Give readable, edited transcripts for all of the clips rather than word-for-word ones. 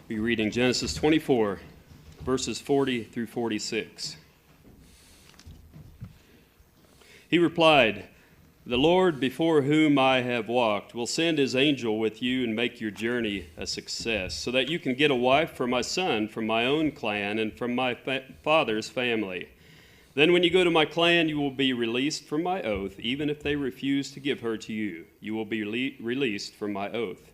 We're reading Genesis 24, verses 40 through 46. He replied, "The Lord before whom I have walked will send his angel with you and make your journey a success, so that you can get a wife for my son from my own clan and from my father's family. Then when you go to my clan, you will be released from my oath. Even if they refuse to give her to you, you will be released from my oath.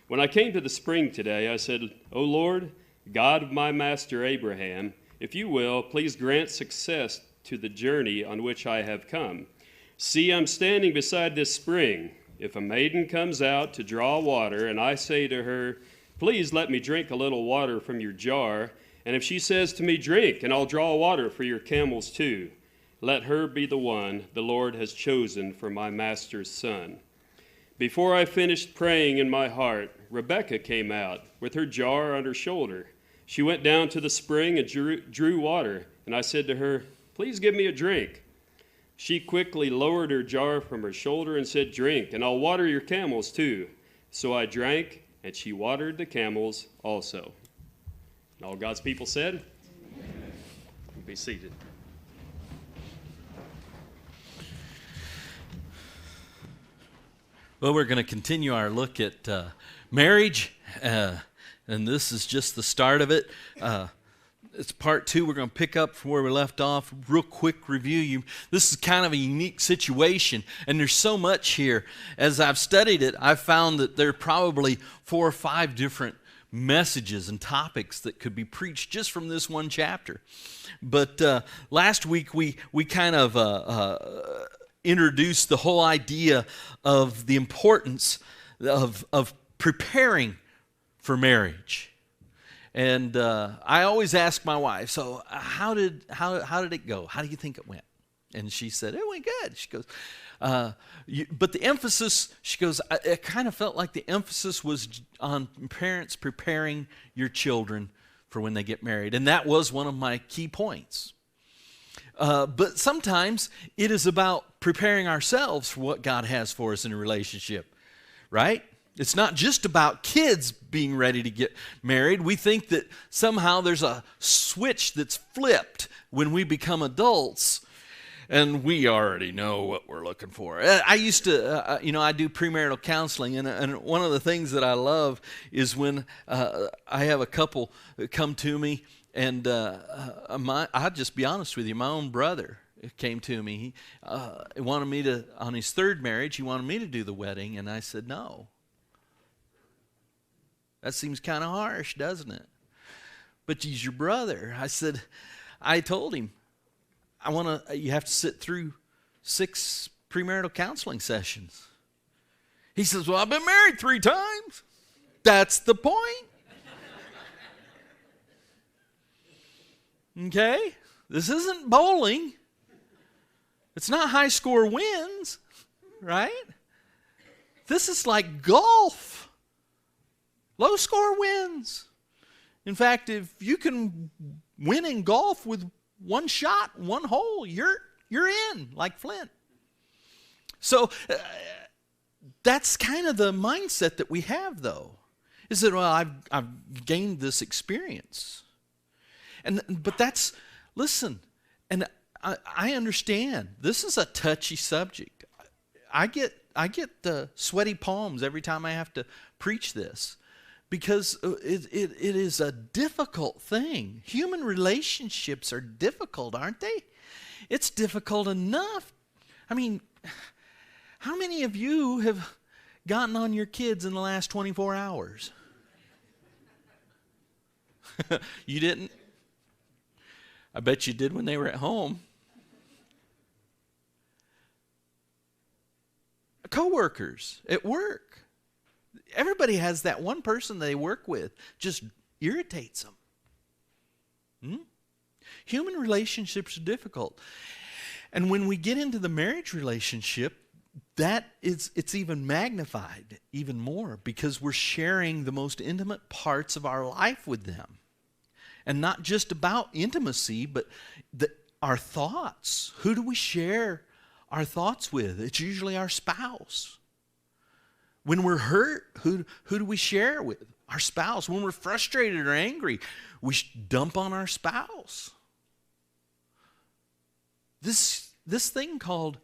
When I came to the spring today, I said, O Lord, God of my master Abraham, if you will, please grant success to the journey on which I have come. See, I'm standing beside this spring. If a maiden comes out to draw water, and I say to her, please let me drink a little water from your jar, and if she says to me, drink, and I'll draw water for your camels too, let her be the one the Lord has chosen for my master's son. Before I finished praying in my heart, Rebekah came out with her jar on her shoulder. She went down to the spring and drew water, and I said to her, please give me a drink. She quickly lowered her jar from her shoulder and said, drink, and I'll water your camels too. So I drank, and she watered the camels also." And all God's people said, Amen. Be seated. Well, we're going to continue our look at marriage, and this is just the start of it. It's part 2. We're going to pick up from where we left off. Real quick review. This is kind of a unique situation, and there's so much here. As I've studied it, I've found that there are probably 4 or 5 different messages and topics that could be preached just from this one chapter. But last week we kind of introduced the whole idea of the importance of preparing for marriage. And I always ask my wife, so how did it go? How do you think it went? And she said, it went good. She goes, but the emphasis, she goes, it kind of felt like the emphasis was on parents preparing your children for when they get married. And that was one of my key points. But sometimes it is about preparing ourselves for what God has for us in a relationship, right? It's not just about kids being ready to get married. We think that somehow there's a switch that's flipped when we become adults, and we already know what we're looking for. I used to, I do premarital counseling, and one of the things that I love is when I have a couple come to me, and I'll just be honest with you, my own brother came to me. He wanted me to, on his 3rd marriage, he wanted me to do the wedding, and I said no. That seems kind of harsh, doesn't it? But he's your brother. I told him, you have to sit through 6 premarital counseling sessions. He says, well, I've been married 3 times. That's the point. Okay? This isn't bowling. It's not high score wins, right? This is like golf. Low score wins. In fact, if you can win in golf with 1 shot, 1 hole, you're in, like Flint. So that's kind of the mindset that we have, though. Is that, well, I've gained this experience. But that's, listen, and I understand. This is a touchy subject. I get the sweaty palms every time I have to preach this. Because it is a difficult thing. Human relationships are difficult, aren't they? It's difficult enough. I mean, how many of you have gotten on your kids in the last 24 hours? You didn't? I bet you did when they were at home. Coworkers at work. Everybody has that one person they work with, just irritates them. Human relationships are difficult. And when we get into the marriage relationship, it's even magnified even more because we're sharing the most intimate parts of our life with them. And not just about intimacy, but our thoughts. Who do we share our thoughts with? It's usually our spouse. When we're hurt, who do we share with? Our spouse, when we're frustrated or angry, we dump on our spouse. This thing called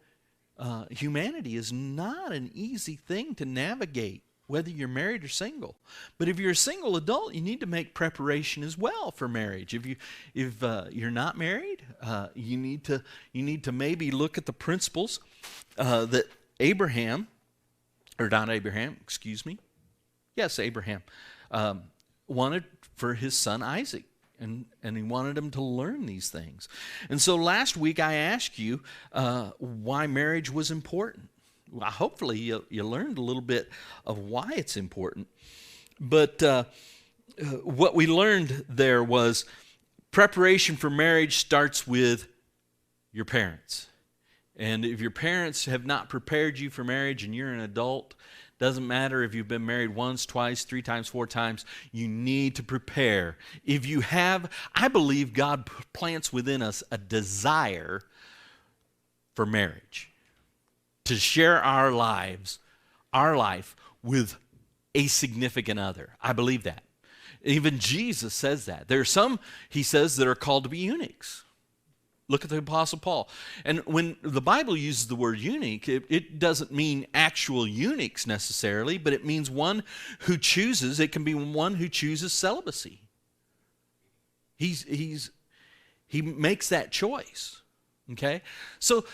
humanity is not an easy thing to navigate, whether you're married or single. But if you're a single adult, you need to make preparation as well for marriage. If you're not married, you need to maybe look at the principles that Abraham wanted for his son Isaac. And he wanted him to learn these things. And so last week I asked you why marriage was important. Well, hopefully you learned a little bit of why it's important. But what we learned there was preparation for marriage starts with your parents. And if your parents have not prepared you for marriage and you're an adult, doesn't matter if you've been married once, twice, 3 times, 4 times, you need to prepare. If you have, I believe God plants within us a desire for marriage, to share our life with a significant other. I believe that. Even Jesus says that. There are some, he says, that are called to be eunuchs. Look at the Apostle Paul. And when the Bible uses the word eunuch, it doesn't mean actual eunuchs necessarily, but it means one who chooses, it can be one who chooses celibacy. He makes that choice. Okay? So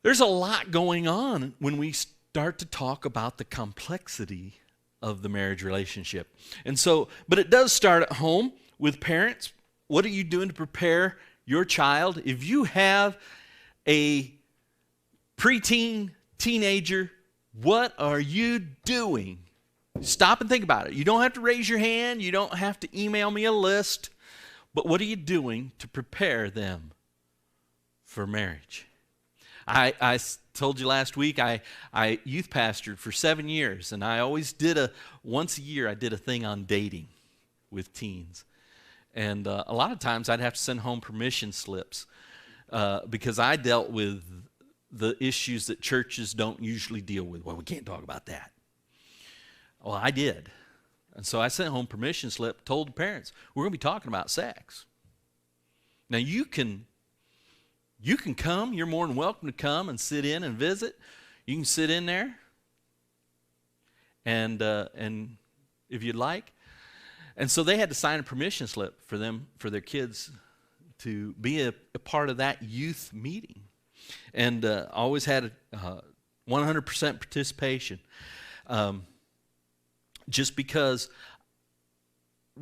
there's a lot going on when we start to talk about the complexity of the marriage relationship. And so, but it does start at home with parents. What are you doing to prepare your child? If you have a preteen, teenager, what are you doing? Stop and think about it. You don't have to raise your hand. You don't have to email me a list. But what are you doing to prepare them for marriage? I told you last week I youth pastored for 7 years, and I always once a year I did a thing on dating with teens. And a lot of times I'd have to send home permission slips because I dealt with the issues that churches don't usually deal with. Well, we can't talk about that. Well, I did. And so I sent home permission slip, told the parents, we're going to be talking about sex. Now, you can come. You're more than welcome to come and sit in and visit. You can sit in there and if you'd like. And so they had to sign a permission slip for their kids to be a part of that youth meeting. And always had 100% participation. Just because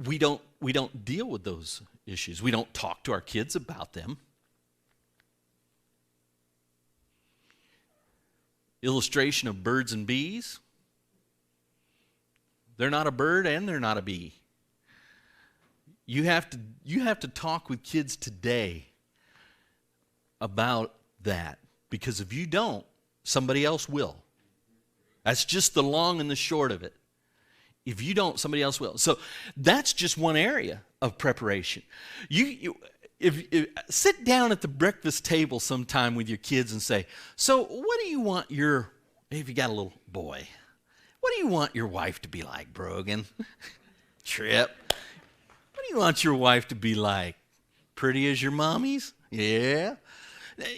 we don't deal with those issues. We don't talk to our kids about them. Illustration of birds and bees. They're not a bird and they're not a bee. You have to talk with kids today about that, because if you don't, somebody else will. That's just the long and the short of it. If you don't, somebody else will. So that's just one area of preparation. If sit down at the breakfast table sometime with your kids and say, so what do you want if you got a little boy, what do you want your wife to be like, Brogan? Trip. What do you want your wife to be like? Pretty as your mommy's? Yeah.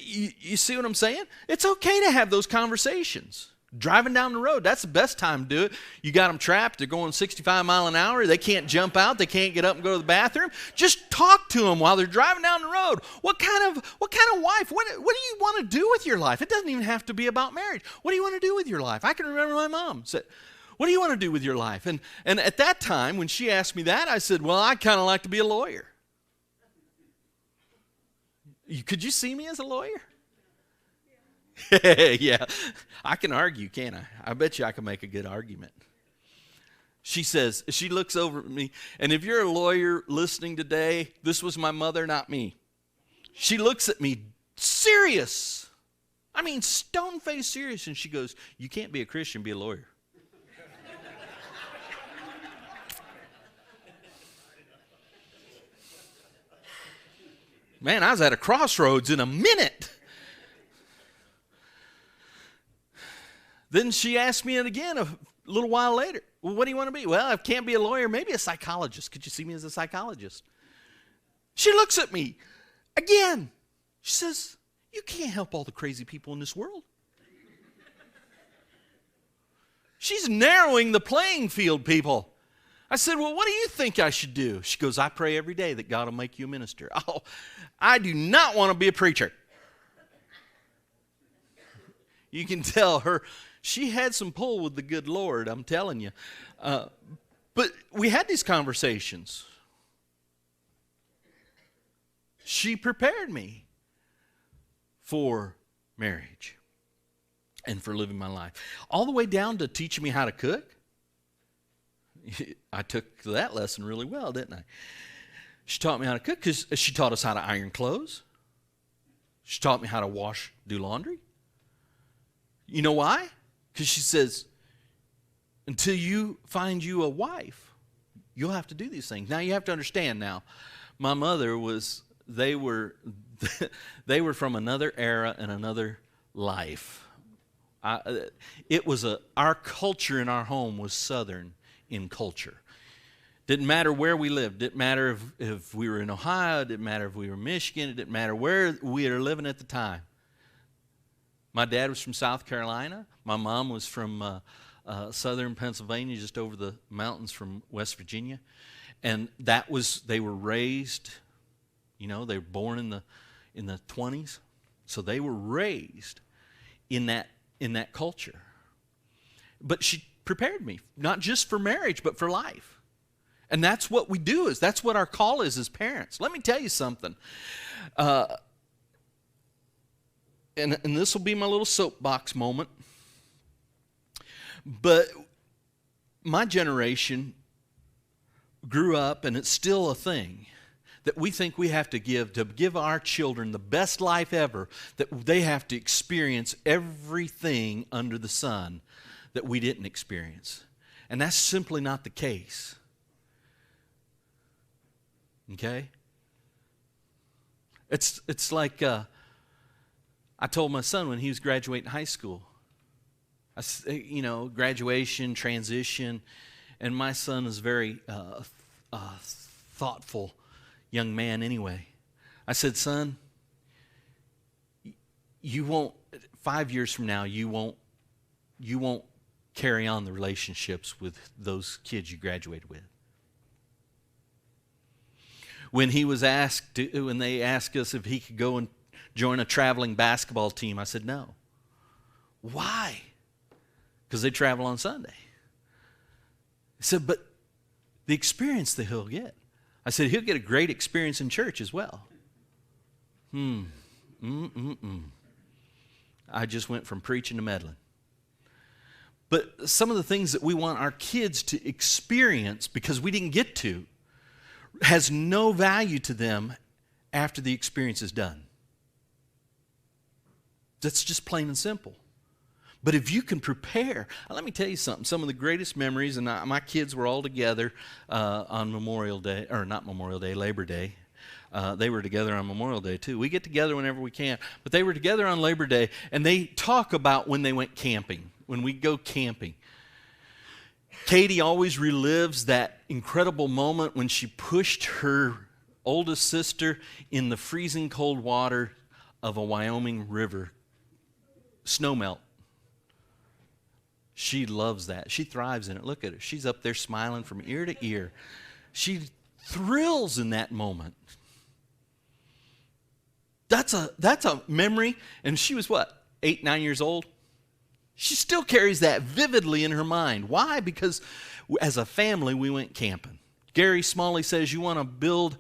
You see what I'm saying? It's okay to have those conversations. Driving down the road, that's the best time to do it. You got them trapped. They're going 65 miles an hour. They can't jump out. They can't get up and go to the bathroom. Just talk to them while they're driving down the road. What kind of wife? What do you want to do with your life? It doesn't even have to be about marriage. What do you want to do with your life? I can remember my mom said, what do you want to do with your life? And at that time, when she asked me that, I said, well, I kind of like to be a lawyer. Could you see me as a lawyer? Yeah, I can argue, can't I? I bet you I can make a good argument. She looks over at me, and if you're a lawyer listening today, this was my mother, not me. She looks at me serious. I mean, stone-faced serious, and she goes, you can't be a Christian, be a lawyer. Man, I was at a crossroads in a minute. Then she asked me it again A little while later, well, what do you want to be? Well, I can't be a lawyer, maybe a psychologist. Could you see me as a psychologist? She looks at me again. She says, you can't help all the crazy people in this world. She's narrowing the playing field, people. I said, well, what do you think I should do? She goes, I pray every day that God will make you a minister. Oh, I do not want to be a preacher. You can tell her, she had some pull with the good Lord, I'm telling you. But we had these conversations. She prepared me for marriage and for living my life. All the way down to teaching me how to cook. I took that lesson really well, didn't I? She taught me how to cook because she taught us how to iron clothes. She taught me how to do laundry. You know why? Because she says, until you find you a wife, you'll have to do these things. Now, you have to understand now, my mother they were from another era and another life. Our culture in our home was Southern in culture. Didn't matter where we lived. Didn't matter if we were in Ohio. Didn't matter if we were in Michigan. It didn't matter where we were living at the time. My dad was from South Carolina. My mom was from southern Pennsylvania, just over the mountains from West Virginia. And they were raised, they were born in the 20s. So they were raised in that culture. But she prepared me, not just for marriage, but for life. And that's what we do, that's what our call is as parents. Let me tell you something. And this will be my little soapbox moment. But my generation grew up, and it's still a thing, that we think we have to give our children the best life ever, that they have to experience everything under the sun that we didn't experience. And that's simply not the case. Okay? It's like I told my son when he was graduating high school, graduation, transition, and my son is very thoughtful young man anyway. I said, son, you won't, 5 years from now, you won't carry on the relationships with those kids you graduated with. When they asked us if he could go and join a traveling basketball team, I said no. Why? Because they travel on Sunday. I said, but the experience that he'll get. I said, he'll get a great experience in church as well. I just went from preaching to meddling. But some of the things that we want our kids to experience because we didn't get to has no value to them after the experience is done. That's just plain and simple. But if you can prepare, let me tell you something. Some of the greatest memories, and my kids were all together on Memorial Day, or not Memorial Day, Labor Day. They were together on Memorial Day too. We get together whenever we can, but they were together on Labor Day, and they talk about when they went camping, when we go camping. Katie always relives that incredible moment when she pushed her oldest sister in the freezing cold water of a Wyoming river. Snowmelt. She loves that. She thrives in it. Look at her. She's up there smiling from ear to ear. She thrills in that moment. That's a memory. And she was what? 8, 9 years old? She still carries that vividly in her mind. Why? Because as a family, we went camping. Gary Smalley says, you want to build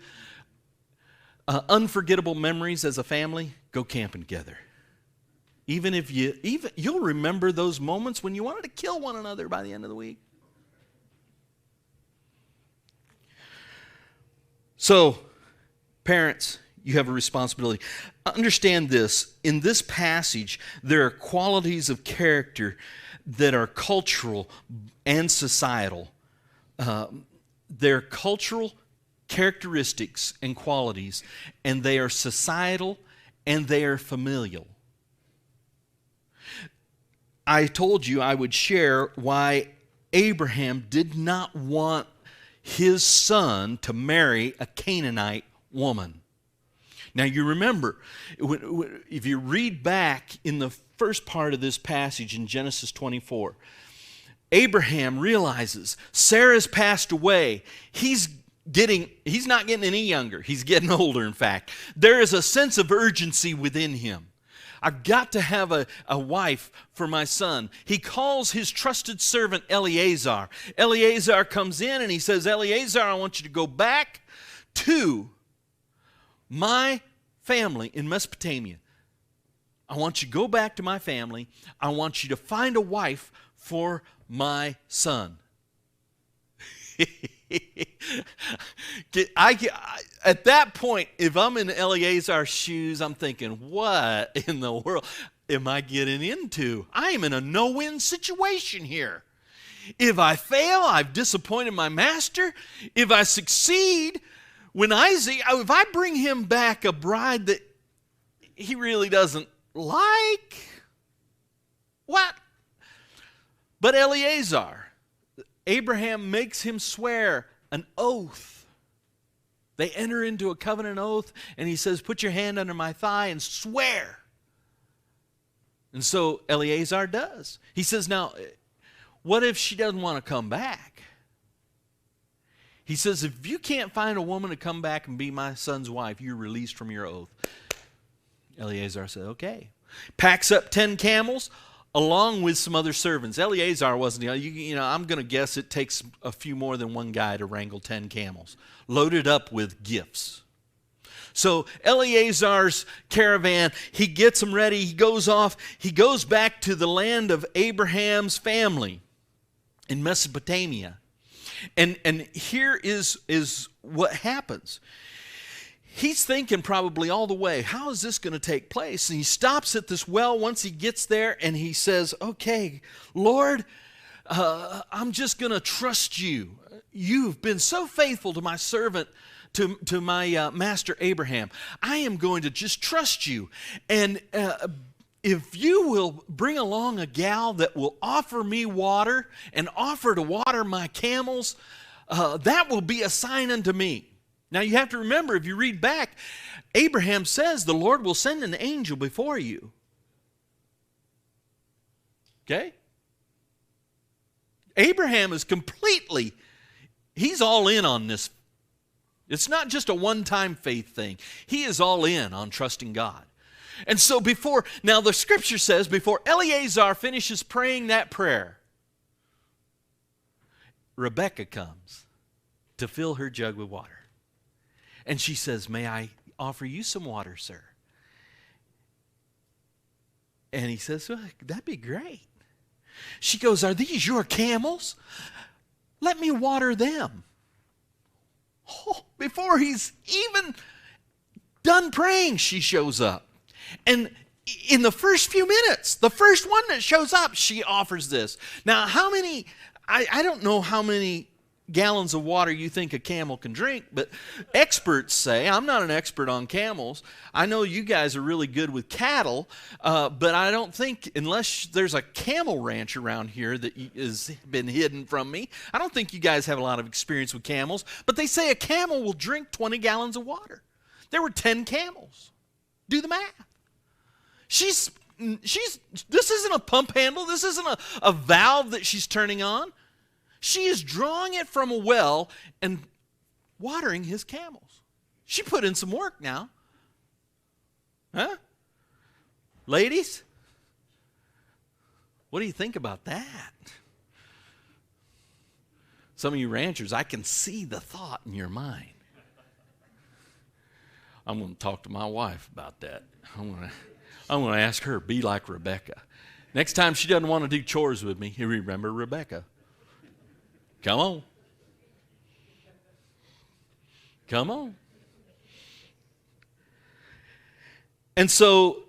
unforgettable memories as a family? Go camping together. Even you'll remember those moments when you wanted to kill one another by the end of the week. So, parents, you have a responsibility. Understand this. In this passage, there are qualities of character that are cultural and societal. They're cultural characteristics and qualities, and they are societal, and they are familial. I told you I would share why Abraham did not want his son to marry a Canaanite woman. Now you remember, if you read back in the first part of this passage in Genesis 24, Abraham realizes Sarah's passed away. He's not getting any younger. He's getting older, in fact. There is a sense of urgency within him. I've got to have a wife for my son. He calls his trusted servant Eleazar. Eleazar comes in and he says, Eleazar, I want you to go back to my family in Mesopotamia. I want you to go back to my family. I want you to find a wife for my son. At that point, if I'm in Eleazar's shoes, I'm thinking, what in the world am I getting into? I am in a no-win situation here. If I fail, I've disappointed my master. If I succeed, if I bring him back a bride that he really doesn't like, what? But Eleazar, Abraham makes him swear an oath. They enter into a covenant oath, and he says, put your hand under my thigh and swear. And so Eleazar does. He says, now, what if she doesn't want to come back? He says, if you can't find a woman to come back and be my son's wife, you're released from your oath. Eleazar said, okay. Packs up 10 camels, along with some other servants. Eleazar wasn't, I'm going to guess it takes a few more than one guy to wrangle 10 camels, loaded up with gifts. So Eleazar's caravan, he gets them ready, he goes off, he goes back to the land of Abraham's family in Mesopotamia. And here is what happens. He's thinking probably all the way, how is this going to take place? And he stops at this well once he gets there, and he says, okay, Lord, I'm just going to trust you. You've been so faithful to my servant, to my master Abraham. I am going to just trust you. And if you will bring along a gal that will offer me water and offer to water my camels, that will be a sign unto me. Now you have to remember, if you read back, Abraham says the Lord will send an angel before you. Okay? Abraham is he's all in on this. It's not just a one-time faith thing. He is all in on trusting God. And so now the scripture says, before Eleazar finishes praying that prayer, Rebekah comes to fill her jug with water. And she says, may I offer you some water, sir? And he says, well, that'd be great. She goes, are these your camels? Let me water them. Oh, before he's even done praying, she shows up. And in the first few minutes, the first one that shows up, she offers this. Now, I don't know how many gallons of water you think a camel can drink, but experts say, I'm not an expert on camels. I know you guys are really good with cattle, but I don't think, unless there's a camel ranch around here that has been hidden from me, I don't think you guys have a lot of experience with camels, but they say a camel will drink 20 gallons of water. There were 10 camels. Do the math. This isn't a pump handle. This isn't a valve that she's turning on. She is drawing it from a well and watering his camels. She put in some work now. Huh? Ladies? What do you think about that? Some of you ranchers, I can see the thought in your mind. I'm going to talk to my wife about that. I'm going to ask her, be like Rebekah. Next time she doesn't want to do chores with me, you remember Rebekah. Come on. Come on. And so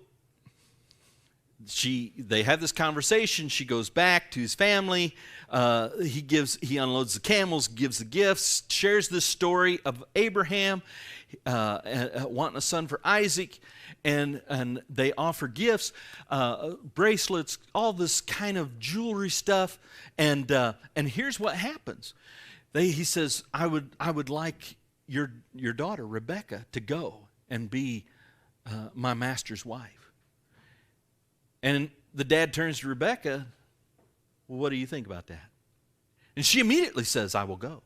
they have this conversation. She goes back to his family. He unloads the camels, gives the gifts, shares this story of Abraham. wanting a son for Isaac, and they offer gifts, bracelets, all this kind of jewelry stuff, and here's what happens. He says, I would like your daughter Rebecca to go and be my master's wife. And the dad turns to Rebecca. Well, what do you think about that? And she immediately says, I will go.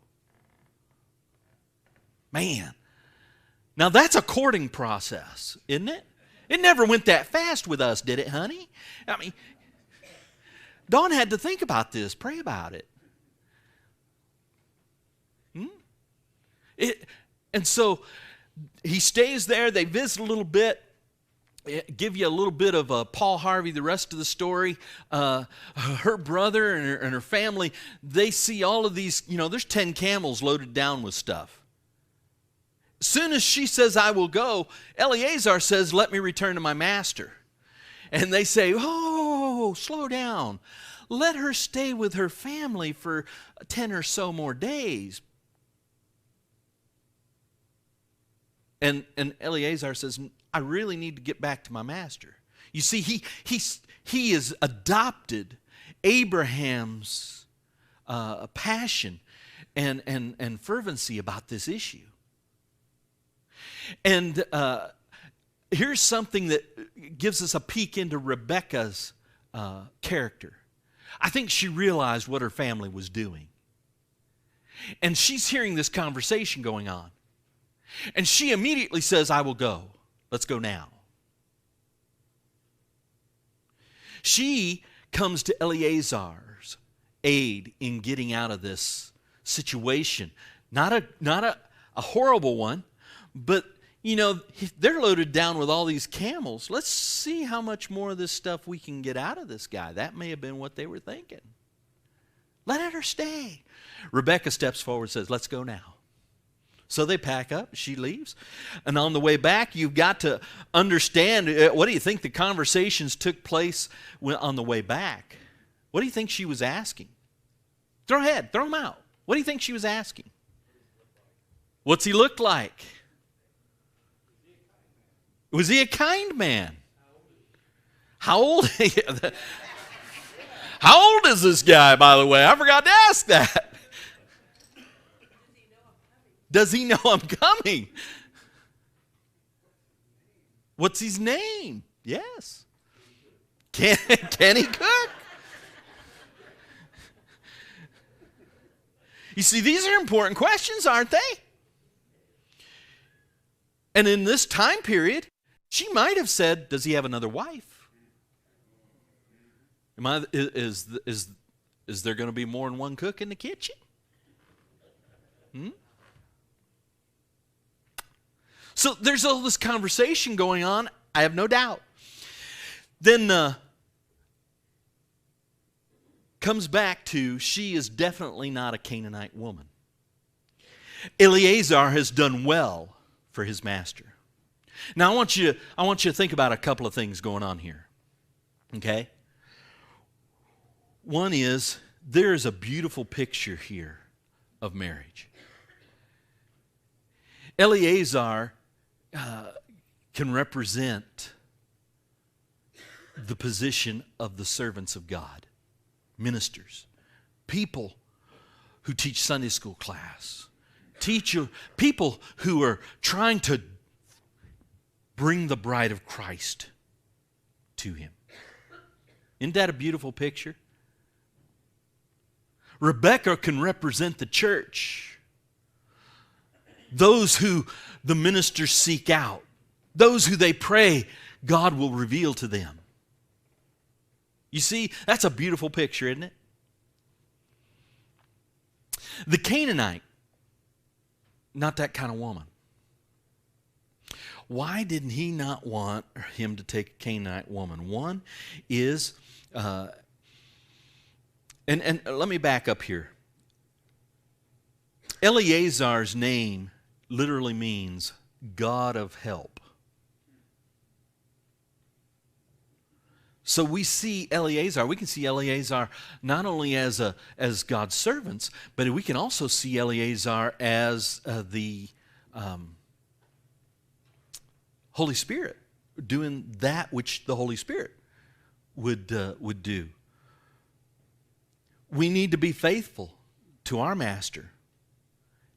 Man, now that's a courting process, isn't it? It never went that fast with us, did it, honey? I mean, Dawn had to think about this, pray about it. And so he stays there. They visit a little bit, give you a little bit of Paul Harvey, the rest of the story. Her brother and her family, they see all of these, there's 10 camels loaded down with stuff. As soon as she says, I will go, Eleazar says, let me return to my master. And they say, oh, slow down. Let her stay with her family for 10 or so more days. And Eleazar says, I really need to get back to my master. You see, he has adopted Abraham's passion and fervency about this issue. And here's something that gives us a peek into Rebecca's character. I think she realized what her family was doing. And she's hearing this conversation going on. And she immediately says, I will go. Let's go now. She comes to Eleazar's aid in getting out of this situation. Not a horrible one, but they're loaded down with all these camels. Let's see how much more of this stuff we can get out of this guy. That may have been what they were thinking. Let her stay. Rebecca steps forward and says, let's go now. So they pack up, she leaves. And on the way back, you've got to understand, what do you think the conversations took place on the way back? What do you think she was asking? Throw them out. What do you think she was asking? What's he look like? Was he a kind man? How old? How old is this guy, by the way? I forgot to ask that. Does he know I'm coming? What's his name? Yes. Can he cook? You see, these are important questions, aren't they? And in this time period, she might have said, does he have another wife? Is there going to be more than one cook in the kitchen? So there's all this conversation going on, I have no doubt. Then comes back to, she is definitely not a Canaanite woman. Eleazar has done well for his master. Now I want you to think about a couple of things going on here. Okay? One is, there is a beautiful picture here of marriage. Eleazar can represent the position of the servants of God, ministers, people who teach Sunday school class, people who are trying to bring the bride of Christ to him. Isn't that a beautiful picture? Rebecca can represent the church, those who the ministers seek out, those who they pray God will reveal to them. You see, that's a beautiful picture, isn't it? The Canaanite, not that kind of woman. Why didn't he not want him to take a Canaanite woman? One is, and let me back up here. Eleazar's name literally means God of help. So we see Eleazar, we can see Eleazar not only as God's servants, but we can also see Eleazar as Holy Spirit, doing that which the Holy Spirit would do. We need to be faithful to our Master,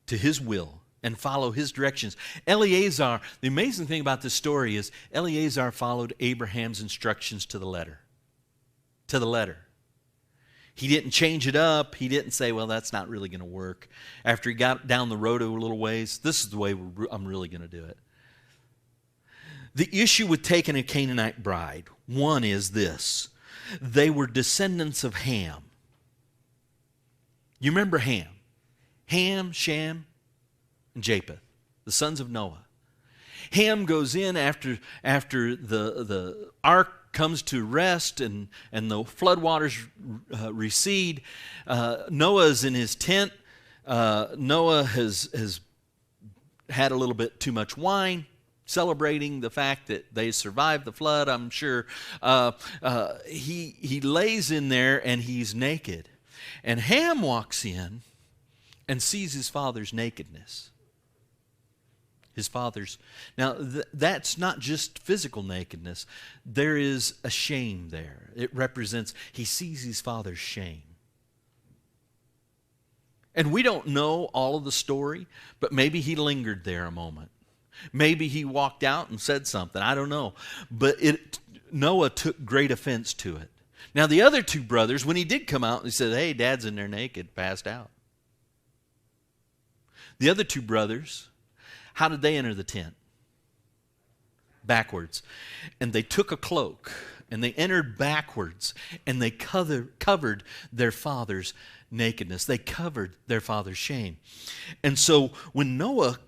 to His will, and follow His directions. Eleazar, the amazing thing about this story is Eleazar followed Abraham's instructions to the letter. To the letter. He didn't change it up. He didn't say, well, that's not really going to work. After he got down the road a little ways, this is the way I'm really going to do it. The issue with taking a Canaanite bride, one is this. They were descendants of Ham. You remember Ham? Ham, Shem, and Japheth, the sons of Noah. Ham goes in after the ark comes to rest and the floodwaters recede. Noah's in his tent. Noah has had a little bit too much wine, celebrating the fact that they survived the flood, I'm sure. He lays in there and he's naked. And Ham walks in and sees his father's nakedness. His father's. Now, that's not just physical nakedness. There is a shame there. It represents, he sees his father's shame. And we don't know all of the story, but maybe he lingered there a moment. Maybe he walked out and said something. I don't know. But Noah took great offense to it. Now, the other two brothers, when he did come out, he said, hey, Dad's in there naked, passed out. The other two brothers, how did they enter the tent? Backwards. And they took a cloak, and they entered backwards, and they covered their father's nakedness. They covered their father's shame. And so when Noah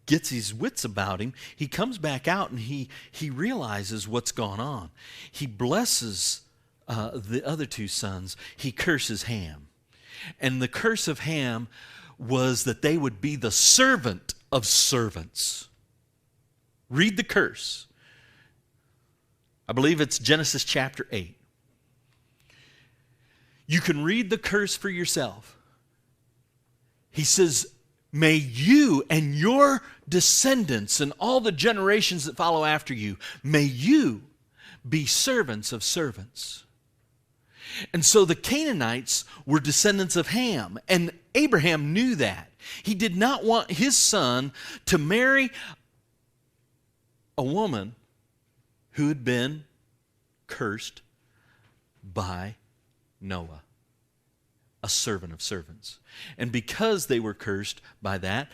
gets his wits about him, he comes back out, and he realizes what's gone on. He blesses the other two sons. He curses Ham. And the curse of Ham was that they would be the servant of servants. Read the curse. I believe it's Genesis chapter 8. You can read the curse for yourself. He says, may you and your descendants and all the generations that follow after you, may you be servants of servants. And so the Canaanites were descendants of Ham, and Abraham knew that. He did not want his son to marry a woman who had been cursed by Noah, a servant of servants. And because they were cursed by that,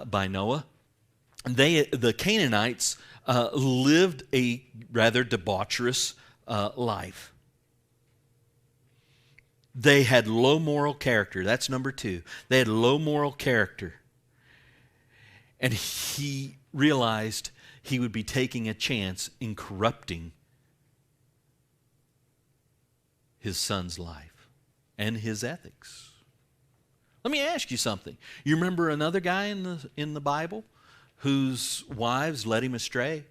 by Noah, the Canaanites lived a rather debaucherous life. They had low moral character. That's number two. They had low moral character. And he realized he would be taking a chance in corrupting his son's life and his ethics. Let me ask you something. You remember another guy in the Bible whose wives led him astray?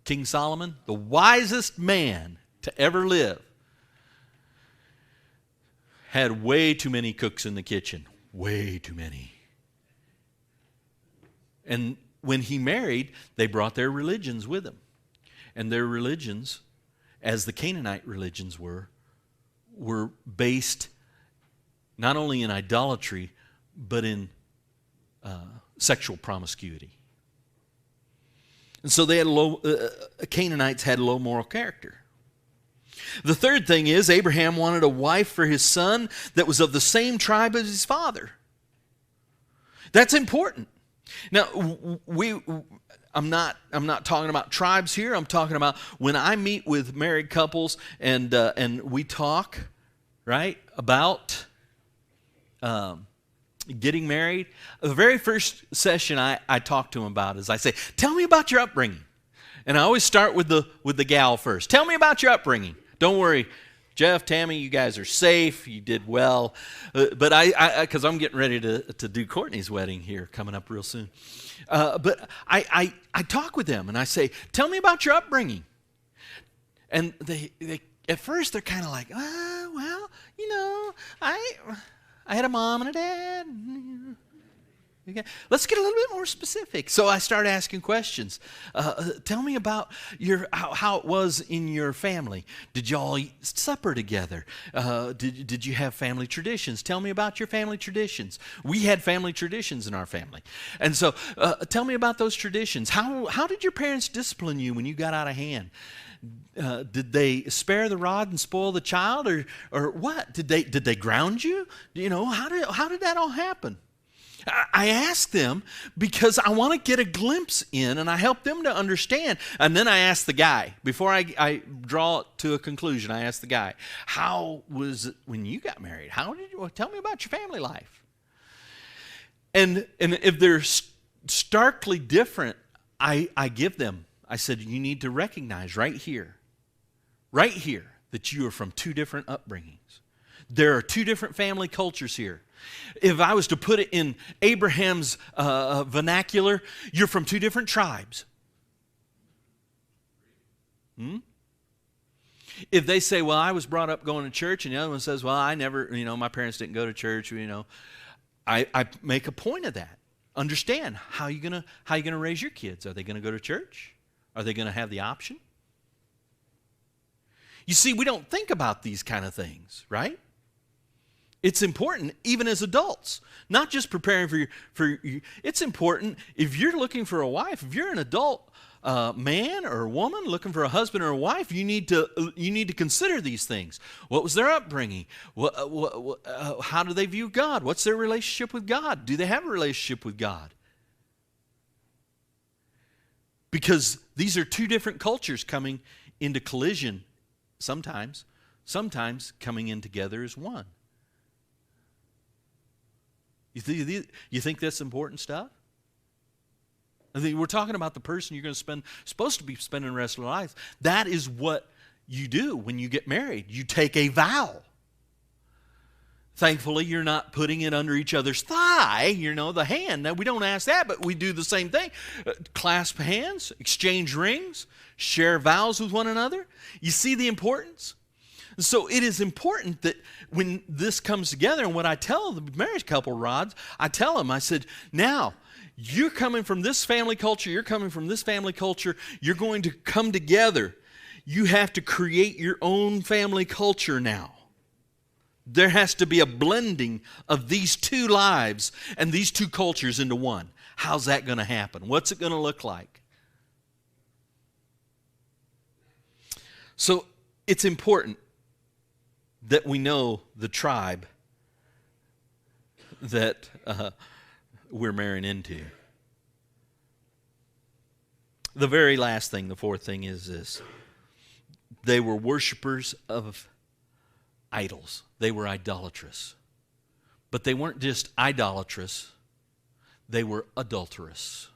King Solomon, the wisest man to ever live, had way too many cooks in the kitchen. Way too many. And when he married, they brought their religions with them. And their religions, as the Canaanite religions were based not only in idolatry, but in sexual promiscuity. And so they had Canaanites had low moral character. The third thing is Abraham wanted a wife for his son that was of the same tribe as his father. That's important. Now, I'm not talking about tribes here. I'm talking about when I meet with married couples and we talk, right, about getting married. The very first session I talk to them about is I say, "Tell me about your upbringing," and I always start with the gal first. Tell me about your upbringing. Don't worry, Jeff, Tammy, you guys are safe. You did well. But because I'm getting ready to do Courtney's wedding here coming up real soon. But I talk with them and I say, tell me about your upbringing. And they at first they're kind of like, well, you know, I had a mom and a dad. Okay. Let's get a little bit more specific. So I start asking questions. Tell me about how it was in your family. Did y'all eat supper together? Did you have family traditions? Tell me about your family traditions. We had family traditions in our family. And so tell me about those traditions. How did your parents discipline you when you got out of hand? Did they spare the rod and spoil the child, or what? Did they ground you? You know, how did that all happen? I ask them because I want to get a glimpse in, and I help them to understand. And then I ask the guy, before I draw it to a conclusion, I ask the guy, how was it when you got married? Tell me about your family life. And if they're starkly different, I give them, I said, you need to recognize right here, that you are from two different upbringings. There are two different family cultures here. If I was to put it in Abraham's vernacular, you're from two different tribes. If they say, well, I was brought up going to church, and the other one says, well, I never, my parents didn't go to church, I make a point of that. Understand, how you gonna raise your kids? Are they gonna go to church? Are they gonna have the option? You see, we don't think about these kind of things, right? It's important, even as adults, not just preparing for your, it's important if you're looking for a wife, if you're an adult man or woman looking for a husband or a wife, you need to consider these things. What was their upbringing? How do they view God? What's their relationship with God? Do they have a relationship with God? Because these are two different cultures coming into collision sometimes coming in together as one. You think that's important stuff? I think we're talking about the person you're supposed to be spending the rest of your life. That is what you do when you get married. You take a vow. Thankfully, you're not putting it under each other's thigh, the hand. Now, we don't ask that, but we do the same thing. Clasp hands, exchange rings, share vows with one another. You see the importance? So it is important that when this comes together, and what I tell the marriage couple, Rods, I tell them, I said, now, you're coming from this family culture, you're coming from this family culture, you're going to come together. You have to create your own family culture now. There has to be a blending of these two lives and these two cultures into one. How's that going to happen? What's it going to look like? So it's important that we know the tribe that we're marrying into. The very last thing, the fourth thing, is this. They were worshipers of idols. They were idolatrous. But they weren't just idolatrous, they were adulterous.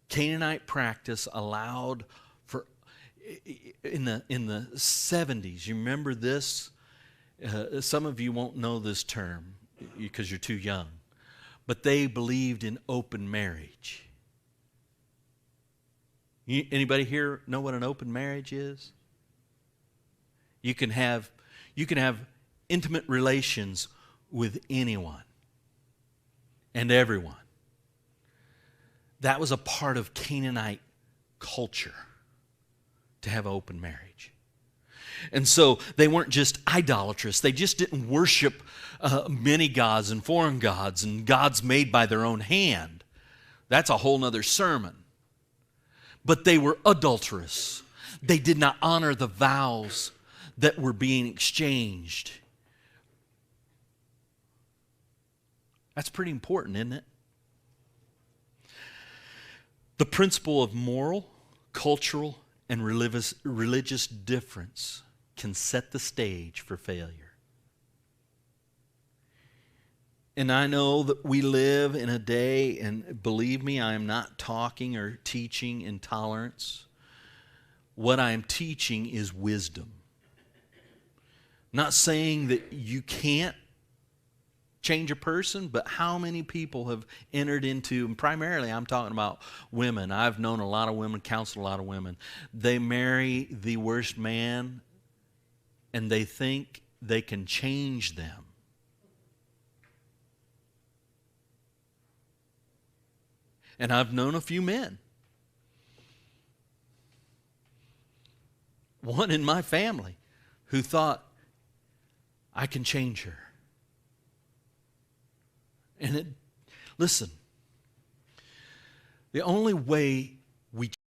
Canaanite practice allowed for, in the 70s, you remember this? Some of you won't know this term because you're too young, but they believed in open marriage. Anybody here know what an open marriage is? You can have intimate relations with anyone and everyone. That was a part of Canaanite culture, to have open marriage. And so they weren't just idolatrous. They just didn't worship many gods and foreign gods and gods made by their own hand. That's a whole nother sermon. But they were adulterous. They did not honor the vows that were being exchanged. That's pretty important, isn't it? The principle of moral, cultural, and religious difference can set the stage for failure. And I know that we live in a day, and believe me, I am not talking or teaching intolerance. What I am teaching is wisdom. Not saying that you can't change a person, but how many people have entered into, and primarily I'm talking about women. I've known a lot of women, counseled a lot of women. They marry the worst man, and they think they can change them. And I've known a few men. One in my family who thought, I can change her. And listen, the only way